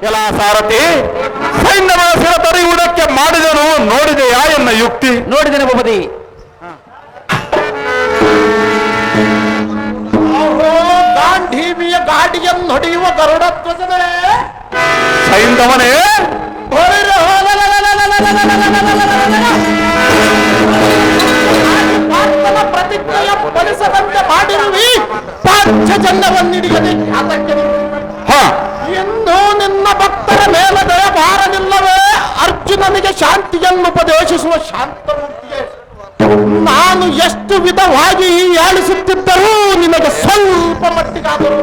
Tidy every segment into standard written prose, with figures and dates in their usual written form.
ಎಲ್ಲ ಸಾರಥಿ ಸೈನ್ಯದ ಶಿರ ತಡೆಯುವುದಕ್ಕೆ ಮಾಡಿದನು ನೋಡಿದೆಯಾ ಎನ್ನ ಯುಕ್ತಿ? ನೋಡಿದ್ದೇನೆ ಭೂಪತಿ. ಗಾಂಧೀವಿಯ ಗಾಡಿಯನ್ನು ಹೊಡೆಯುವ ಗರುಡ ಧ್ವಜನೇ ಸೈಂಧವನೇ ಪ್ರತಿಜ್ಞೆಯ ಫಲಿಸದಂತೆ ಮಾಡಿರುವಿ ಪಾಂಚಜನ್ಯವನ್ನಿಡಿಯದೆ ಅದಕ್ಕೆ ಎಂದು ನಿನ್ನ ಭಕ್ತರ ಮೇಲೆ ದಯ ಬಾರಲಿಲ್ಲವೇ? ಅರ್ಜುನನಿಗೆ ಶಾಂತಿಯನ್ನು ಉಪದೇಶಿಸುವ ಶಾಂತಮೂರ್ತಿಯೇ, ನಾನು ಎಷ್ಟು ವಿಧವಾಗಿ ಹೇಳಿಸುತ್ತಿದ್ದರೂ ನಿನಗೆ ಸ್ವಲ್ಪ ಮಟ್ಟಿಗಾದರೂ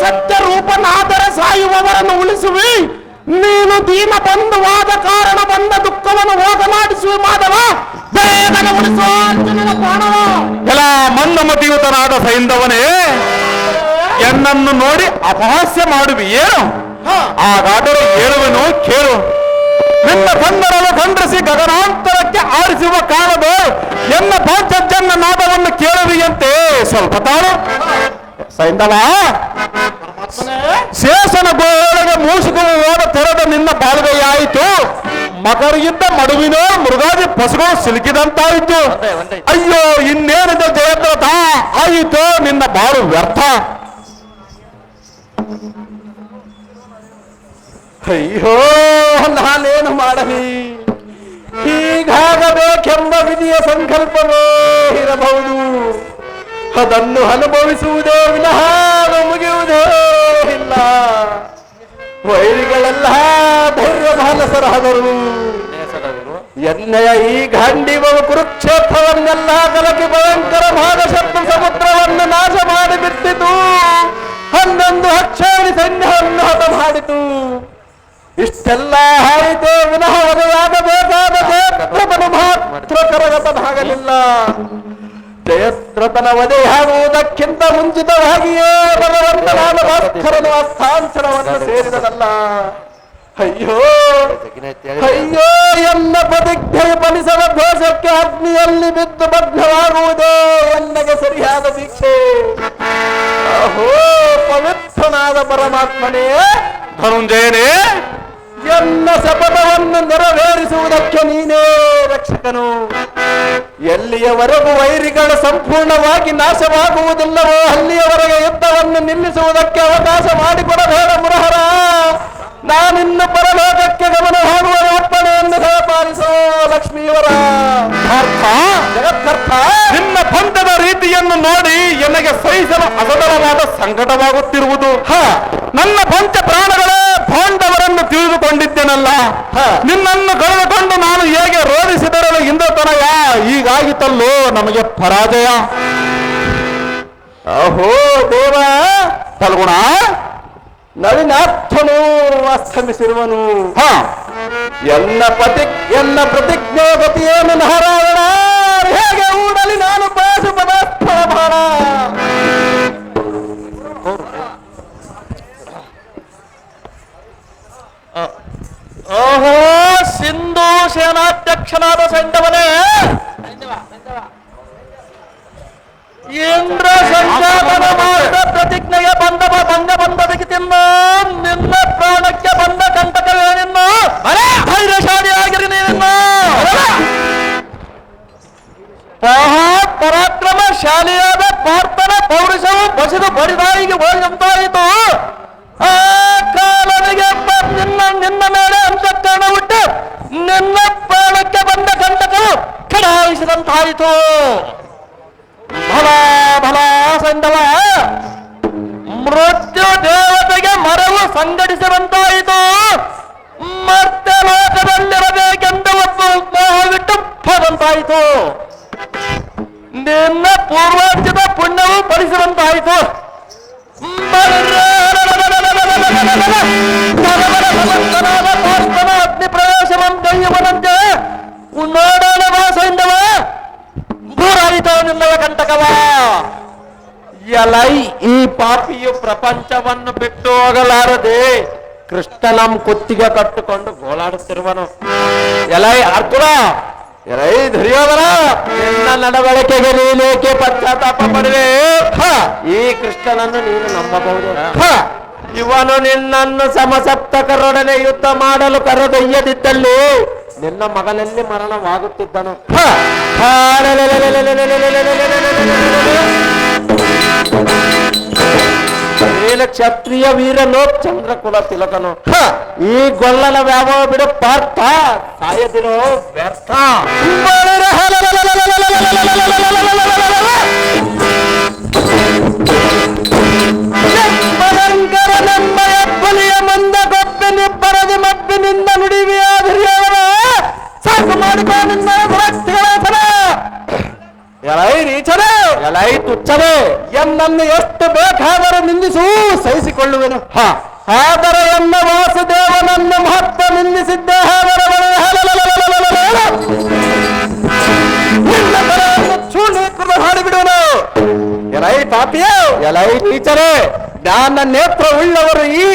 ಸತ್ಯ ರೂಪನಾದರೆ ಸಾಯುವವರನ್ನು ಉಳಿಸುವಿ. ನೀನು ದೀನ ಬಂಧುವಾದ ಕಾರಣ ಬಂದ ದುಃಖವನ್ನು ಹೋಗಲಾಡಿಸುವ ಮಾಧವ, ಬೇಗನೆ ಉಳಿಸುವ ಅರ್ಜುನನ ಪ್ರಾಣವ. ಎಲ್ಲ ಮಂದಮತಿಯುತನಾದ ಸೈಂಧವನೇ, ಎನ್ನನ್ನು ನೋಡಿ ಅಪಹಾಸ್ಯ ಮಾಡುವಿ ಏನು? ಹಾಗಾದರೆ ಹೇಳುವೆನು ಕೇಳು. ನಿನ್ನ ಬಂದರನ್ನು ಖಂಡಿಸಿ ಗಗನಾಂತರಕ್ಕೆ ಆರಿಸುವ ಕಾಲದ ಎನ್ನ ಪಾಂಚಜನ್ಯ ನಾದವನ್ನು ಕೇಳುವಿಯಂತೆ ಸ್ವಲ್ಪ ತಾಳು. ಸೈಂಧವ, ಶೇಷನ ಗೋಳಗೆ ಮೂಸುಕುವ ಓಡ ತೆರೆದ ನಿನ್ನ ಬಾಳ್ವೆಯಾಯಿತು. ಮಕರಿಗಿದ್ದ ಮಡುವಿನ ಮೃಗಾದಿ ಪಶುಗಳು ಸಿಲುಕಿದಂತಾಯಿತು. ಅಯ್ಯೋ, ಇನ್ನೇನಿದೆ ಜಯದ್ರಥ, ಆಯಿತು ನಿನ್ನ ಬಾಳು ವ್ಯರ್ಥ. ಅಯ್ಯೋ, ನಾನೇನು ಮಾಡಲಿ? ಹೀಗಾಗಬೇಕೆಂಬ ವಿಧಿಯ ಸಂಕಲ್ಪವೇ ಇರಬಹುದು. ಅದನ್ನು ಅನುಭವಿಸುವುದೇ ವಿನಃ ಮುಗಿಯುವುದೇ ಇಲ್ಲ. ವೈರಿಗಳೆಲ್ಲ ಧೈರ್ಯ ಮಾನಸರಾದರು. ಎಣ್ಣೆಯ ಈ ಗಾಂಡೀವವು ಕುರುಕ್ಷೇತ್ರವನ್ನೆಲ್ಲ ಕಲಕಿ ಭಯಂಕರ ಭಾಗಶತ್ರು ಸಮುದ್ರವನ್ನು ನಾಶ ಮಾಡಿಬಿಟ್ಟಿತು. 11 ಅಕ್ಷಾಣಿ ಸೈನ್ಯವನ್ನು ಹತ ಮಾಡಿತು. ಇಷ್ಟೆಲ್ಲ ಆಯಿತು ವಿನಃ ವಧೆಯಾಗಬೇಕಾದ ಜಯದ್ರಥನು ಮಾತ್ರ ಕರಗತನಾಗಲಿಲ್ಲ. ಜಯದ್ರಥನ ವಧೆಯಾಗುವುದಕ್ಕಿಂತ ಮುಂಚಿತವಾಗಿಯೇ ಭಗವಂತನಾದ ಭಾಸ್ಕರನು ಅಸ್ಥಾಂಚಲವನ್ನು ಸೇರಿದನಲ್ಲ. ಅಯ್ಯೋ ಅಯ್ಯೋ, ಎನ್ನ ಪ್ರತಿಜ್ಞೆಯು ಫಲಿಸದ ದೋಷಕ್ಕೆ ಅಗ್ನಿಯಲ್ಲಿ ಬಿದ್ದು ಭಗ್ನವಾಗುವುದೇ ಎನ್ನಗೆ ಸರಿಯಾದ ಶಿಕ್ಷೆ. ಅಹೋ ಪವಿತ್ರನಾದ ಪರಮಾತ್ಮನೇ, ಧನುಂಜಯನೇ, ಎನ್ನ ಶಪಥವನ್ನು ನೆರವೇರಿಸುವುದಕ್ಕೆ ನೀನೇ ರಕ್ಷಕನು. ಎಲ್ಲಿಯವರೆಗೂ ವೈರಿಗಳು ಸಂಪೂರ್ಣವಾಗಿ ನಾಶವಾಗುವುದಿಲ್ಲವೋ ಅಲ್ಲಿಯವರೆಗೆ ಯುದ್ಧವನ್ನು ನಿಲ್ಲಿಸುವುದಕ್ಕೆ ಅವಕಾಶ ಮಾಡಿಕೊಡಬೇಡ ಮುರಹರ. ನಾನಿನ್ನು ಪರಲೋಕಕ್ಕೆ ಗಮನ ಹೋಗುವ ಅಪ್ಪಣೆಯನ್ನು ದಯಪಾಲಿಸೋ ಲಕ್ಷ್ಮೀವರ. ಜಗತ್ಕರ್ತ, ನಿನ್ನ ಪಂಥದ ರೀತಿಯನ್ನು ನೋಡಿ ನನಗೆ ಸಹಿಸಲು ಅಸದರವಾದ ಸಂಕಟವಾಗುತ್ತಿರುವುದು. ನನ್ನ ಪಂಚ ಪ್ರಾಣಗಳೇ ಪಾಂಡವರನ್ನು ತಿಳಿದುಕೊಂಡಿದ್ದೇನಲ್ಲ. ನಿನ್ನನ್ನು ಕಳೆದುಕೊಂಡು ನಾನು ಹೇಗೆ ರೋಧಿಸಿದರಲು ಇಂದ್ರತನಯ ಹೀಗಾಗಿತ್ತಲ್ಲೋ ನಮಗೆ ಪರಾಜಯ. ಅಹೋ ದೇವ, ಫಲ್ಗುಣ, ನಳಿನಾಥನು ಅಸ್ತಮಿಸಿರುವನು. ಎನ್ನ ಪ್ರತಿಜ್ಞೆ ಗತಿಯೇನು ನಾರಾಯಣ, ಹೇಗೆ ಊಡಲಿ ನಾನು ಪಾಶುಪದಾಸ್ತ್ರ ಬಾಣ. ಓಹೋ, ಸಿಂಧು ಸೇನಾಧ್ಯಕ್ಷನಾದ ಸೈಂಧವನೇ, ಇಂದ್ರ ಸಂಜಾತನ ಮಾಡಿದ ಪ್ರತಿಜ್ಞೆಯ ಭಂಗ ಬಂದದಕ್ಕೆ ತಿನ್ನು. ನಿನ್ನ ಪ್ರಾಣಕ್ಕೆ ಬಂದ ಕಂಟಕವೇನಿನ್ನು? ಧೈರ್ಯಶಾಲಿಯಾಗಿರಿ ನೀವಿನ್ನು. ಪರಾಕ್ರಮಶಾಲಿಯಾದ ಪಾರ್ಥನ ಪೌರುಷವು ಬಸಿದು ಬಡಿದಾಯಿಗೆ ಹೋದಂತಾಯಿತು. ಆ ಕಾಲನಿಗೆ ನಿನ್ನ ಮೇಲೆ ಅಂತಃಕರಣ ಹುಟ್ಟು ನಿನ್ನ ಪ್ರಾಣಕ್ಕೆ ಬಂದ ಕಂಟಕವು ಕಡಾಯಿಸಿದಂತಾಯಿತು. ಭಲ ಸೈಂಧವ, ಮೃತ್ಯು ದೇವತೆಗೆ ಮರವು ಸಂಘಟಿಸಿದಂತಾಯಿತು. ಮತ್ತೆ ಲೋಕದಲ್ಲಿರಬೇಕೆಂದು ಒಬ್ಬ ಮೋಹವಿಟ್ಟು ಹೋದಂತಾಯಿತು. ನಿನ್ನ ಪೂರ್ವಾರ್ಜಿತ ಪುಣ್ಯವು ಫಲಿಸಿದಂತಾಯಿತು. ಅಗ್ನಿ ಪ್ರವೇಶವನ್ನು ಕೈಯುವನಂತೆ ನೋಡೋಣ ಸೈಂಧವ, ದೂರಾಯಿತು ನಿನ್ನವ ಕಂಟಕವ. ಎಲೈ, ಈ ಪಾಪಿಯು ಪ್ರಪಂಚವನ್ನು ಬಿಟ್ಟು ಹೋಗಲಾರದೆ ಕೃಷ್ಣನಂ ಕುತ್ತಿಗೆ ಕಟ್ಟಿಕೊಂಡು ಗೋಳಾಡುತ್ತಿರುವನು. ಎಲೈ ಅರ್ಜುನ, ಎಲೈ ದುರ್ಯೋಧನ, ನಿನ್ನ ನಡವಳಿಕೆಗೆ ನೀನೇಕೆ ಪಶ್ಚಾತ್ತಾಪ ಪಡುವೆ? ಈ ಕೃಷ್ಣನನ್ನು ನೀನು ನಂಬಬಹುದು. ಇವನು ನಿನ್ನನ್ನು ಸಮಸಪ್ತಕರೊಡನೆ ಯುದ್ಧ ಮಾಡಲು ಕರೆದೊಯ್ಯದಿದ್ದಲ್ಲಿ ನಿನ್ನ ಮಗನಲ್ಲಿ ಮರಣವಾಗುತ್ತಿದ್ದನು. ಕ್ಷತ್ರಿಯ ವೀರನು ಚಂದ್ರಕುಲ ತಿಲಕನು. ಈ ಗೊಲ್ಲನ ವ್ಯಾಮೋಹ ಬಿಡು ಪಾರ್ಥ, ಸಾಯದಿರೋ ವ್ಯರ್ಥ. ನೆಮ್ಮಯ ಬಲಿಯ ಮಂದ ಗೊಬ್ಬನಿಬ್ಬರದಿ ಮಬ್ಬಿನಿಂದ ನುಡಿವಿಯಾದರಿಯವರ ಸಾಕು ಮಾಡಿಕೋ ನಿನ್ನ ಭಕ್ತಿಗಳಾಸನ. ಎಲೈ ನೀಚನೆ, ಎಲೈ ತುಚ್ಛನೆ, ಎನ್ನನ್ನು ಎಷ್ಟು ಬೇಕಾದರೂ ನಿಂದಿಸು, ಸಹಿಸಿಕೊಳ್ಳುವೆನು. ಆದರೆ ಎನ್ನ ವಾಸುದೇವನನ್ನು ಮಹತ್ವ ನಿಂದಿಸಿದ್ದೆ. ಹಾಡಿಬಿಡುವನು. ಎಲೈ ಪಾಪಿಯ, ಎಲೈ ನೀಚನೆ, ಜ್ಞಾನ ನೇತ್ರ ಉಳ್ಳವರು ಈ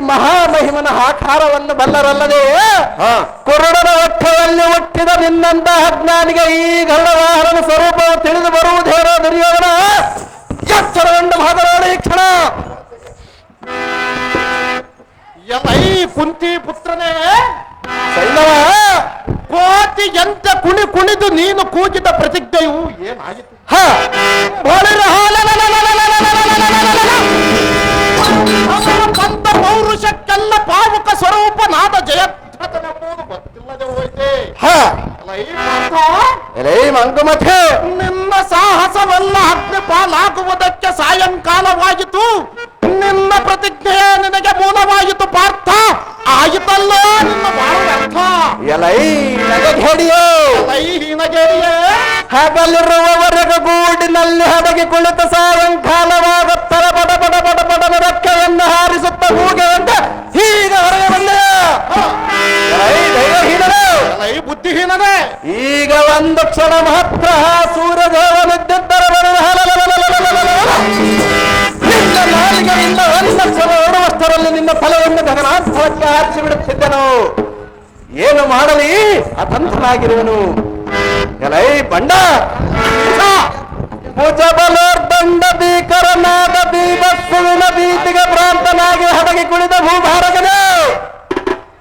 ಮಹಾಮಹಿಮನ ಆಕಾರವನ್ನು ಬಲ್ಲರಲ್ಲದೆ ಕುರುಡನ ಹೊಟ್ಟೆಯಲ್ಲಿ ಹುಟ್ಟಿದ ನಿನ್ನಂತಹ ಅಜ್ಞಾನಿಗೆ ಈ ಗರುಡವಾಹನನ ಸ್ವರೂಪವು ತಿಳಿದು ಬರುವುದೇನೋ ದುರ್ಯೋಧನ. ಎಚ್ಚರಗೊಂಡು ಮಾತನಾಡಿ ಕ್ಷಣ. ಎಲೈ ಕುಂತಿ ಪುತ್ರನೇ, ಸೈನವ ಕೋತಿ ಎಂತ ಕುಣಿದು ನೀನು ಕೂಗಿದ ಪ್ರತಿಜ್ಞೆಯು ಏನಾಗಿತ್ತು? ಬಂದ ಪೌರುಷಕ್ಕೆಲ್ಲ ಪಾವಕ ಸ್ವರೂಪನಾದ ಜಯದ್ರಥನೆಂಬುದು ಗೊತ್ತಿಲ್ಲದೆ ಹೋಯ್ತೆ. ಎಲೈ ಮಂಗುಮಥೆ, ನಿನ್ನ ಸಾಹಸವೆಲ್ಲ ಅಗ್ನಿ ಪಾಲಾಗುವುದಕ್ಕೆ ಸಾಯಂಕಾಲವಾಯಿತು. ನಿನ್ನ ಪ್ರತಿಜ್ಞೆಯೇ ನಿನಗೆ ಮೂಲವಾಯಿತು ಪಾರ್ಥ. ಆಯಿತಲ್ಲೋ ನಿನ್ನ ಬಾಳು ಅರ್ಥ. ಎಲೈ ನಗೇಡಿಯೋ, ಎಲೈ ಹೀನಗೇಡಿಯೇ, ಹಗಲಿರುವವರೆಗೂ ಗೂಡಿನಲ್ಲಿ ಹಡಗಿ ಕುಳಿತ ಸಾಯಂಕಾಲವಾಗುತ್ತರ ಬಡ ಬಡ ಬಡ ಬಡನ ರೆಕ್ಕೆಯನ್ನು ಹಾರಿಸುತ್ತ ಹೂಗೆ ಅಂತ ಹೀಗೆ ಹೊರಗೆ ಬಂದೆ. ದೈವಹೀನನೇ, ಎಲೈ ಬುದ್ಧಿಹೀನನೇ, ಈಗ ಒಂದು ಕ್ಷಣ ಮಾತ್ರ ಸೂರ್ಯದೇವನಿದ್ದರೆ ನಿನ್ನ ನಾಲಿಗೆಯಿಂದ ಒಂದು ಕ್ಷಣ ಓಡುವಷ್ಟರಲ್ಲಿ ನಿನ್ನ ಫಲವನ್ನು ಗಗನಾಂತರಕ್ಕೆ ಹಾರಿಸಿ ಬಿಡುತ್ತಿದ್ದನು. ಏನು ಮಾಡಲಿ ಅತಂತ್ರನಾಗಿರುವನು. ಎಲೈ ಬಂಡ, ಭುಜಬಲೋರ್ದಂಡ ಭೀಕರನಾದ ಬೀಭತ್ಸುವಿನ ಭೀತಿಗೆ ಭ್ರಾಂತನಾಗಿ ಹಡಗಿ ಕುಳಿದ ಭೂಭಾರಗನು.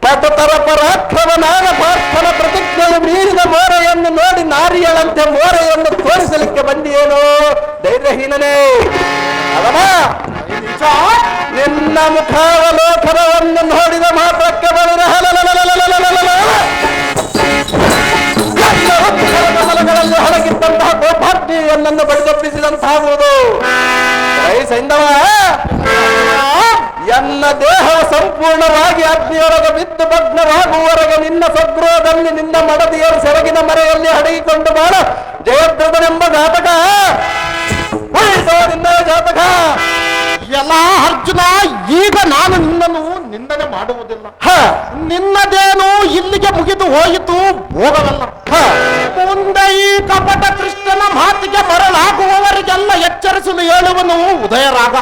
ಪಟುತರ ಪರಾಕ್ರಮನಾದ ಪಾರ್ಥನ ಪ್ರತಿಜ್ಞೆಯು ಮೀರಿದ ಮೋರೆಯನ್ನು ನೋಡಿ ನಾರಿಯಳಂತೆ ಮೋರೆಯನ್ನು ತೋರಿಸಲಿಕ್ಕೆ ಬಂದಿಯೇನೋ ಧೈರ್ಯಹೀನನೇ. ಅವನ ನಿನ್ನ ಮುಖಾವಲೋಕನವನ್ನು ನೋಡಿದ ಮಾತ್ರಕ್ಕೆ ಬಳಿದ ಕಮಲಗಳಲ್ಲಿ ಹೊರಗಿದ್ದಂತಹ ಗೋಪಾಗ್ನಿಯನ್ನು ಬಡಿದಪ್ಪಿಸಿದಂತಾಗುವುದು. ಸೈಂಧವ, ಎನ್ನ ದೇಹವು ಸಂಪೂರ್ಣವಾಗಿ ಅಗ್ನಿಯೊಳಗೆ ಬಿದ್ದು ಭಗ್ನವಾಗುವವರೆಗೆ ನಿನ್ನ ಸ್ವಗೃಹದಲ್ಲಿ ನಿನ್ನ ಮಡದಿಯರು ಸೆರಗಿನ ಮರೆಯಲ್ಲಿ ಅಡಗಿಕೊಂಡು ಬಾಳ ಜಯದ್ರಥನೆಂಬ ಘಾತಕ ನಿನ್ನ ಜಾತಕ. ಎಲ್ಲ ಅರ್ಜುನ, ಈಗ ನಾನು ನಿನ್ನನ್ನು ನಿಂದನೆ ಮಾಡುವುದಿಲ್ಲ. ನಿನ್ನದೇನು ಇಲ್ಲಿಗೆ ಮುಗಿದು ಹೋಯಿತು, ಭೋಗವಲ್ಲ. ಮುಂದೆ ಈ ಕಪಟ ಕೃಷ್ಣನ ಮಾತಿಗೆ ಮರಳಾಗುವವರಿಗೆಲ್ಲ ಎಚ್ಚರಿಸಲು ಹೇಳುವನು ಉದಯರಾಗ.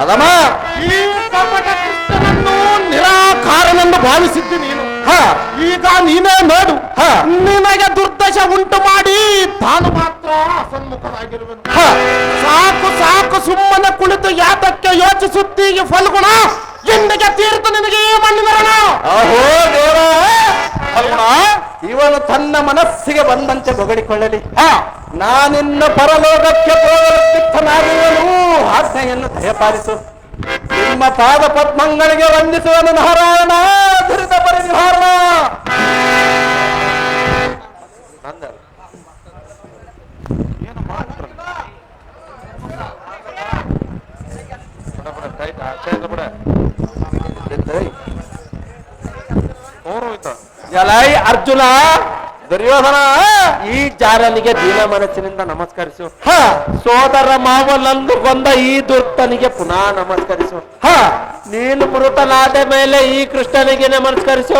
ಅದಮ್ಮ, ಈ ಕಪಟ ಕೃಷ್ಣನನ್ನು ನಿರಾಕಾರನೆಂದು ಭಾವಿಸಿದ್ದು ನೀನು. ಈಗ ನೀನೇ ನೋಡು, ನಿನಗೆ ದುರ್ದಶ ಉಂಟು ಮಾಡಿ ತಾನು ಮಾತ್ರ ಅಸನ್ಮುಖನಾಗಿರುವನು. ಸಾಕು ಸಾಕು, ಸುಮ್ಮನೆ ಕುಳಿತು ಯಾತಕ್ಕೆ ಯೋಚಿಸುತ್ತೀಗ ಫಲ್ಗುಣ. ಎಂದಿಗೆ ತೀರ್ತು ನಿನಗೆ ಈ ಮಣ್ಣಿನ. ಅಹೋ ದೇವ, ಇವನು ತನ್ನ ಮನಸ್ಸಿಗೆ ಬಂದಂತೆ ಬೊಗಳಿಕೊಳ್ಳಲಿ. ನಾನಿನ್ನು ಪರಲೋಕಕ್ಕೆ ಹೋಗಲು ಸಿದ್ಧನಾಗುವನು. ಆಜ್ಞೆಯನ್ನು ದಯಪಾಲಿಸು. ನಿಮ್ಮ ಪಾದ ಪದ್ಮಗಳಿಗೆ ವಂದಿಸುವನು ನಾರಾಯಣ. ದುರಿತ ಪರಿಹಾರ. ಎಲೈ ಅರ್ಜುನ, ದುರ್ಯೋಧನ, ಈ ಜಾರನಿಗೆ ದೀನ ಮನಸ್ಸಿನಿಂದ ನಮಸ್ಕರಿಸು. ಸೋದರ ಮಾವನನ್ನು ಕೊಂದ ಈ ದುರ್ತನಿಗೆ ಪುನಃ ನಮಸ್ಕರಿಸು. ನೀನು ಮೃತನಾದ ಮೇಲೆ ಈ ಕೃಷ್ಣನಿಗೆ ನಮಸ್ಕರಿಸು.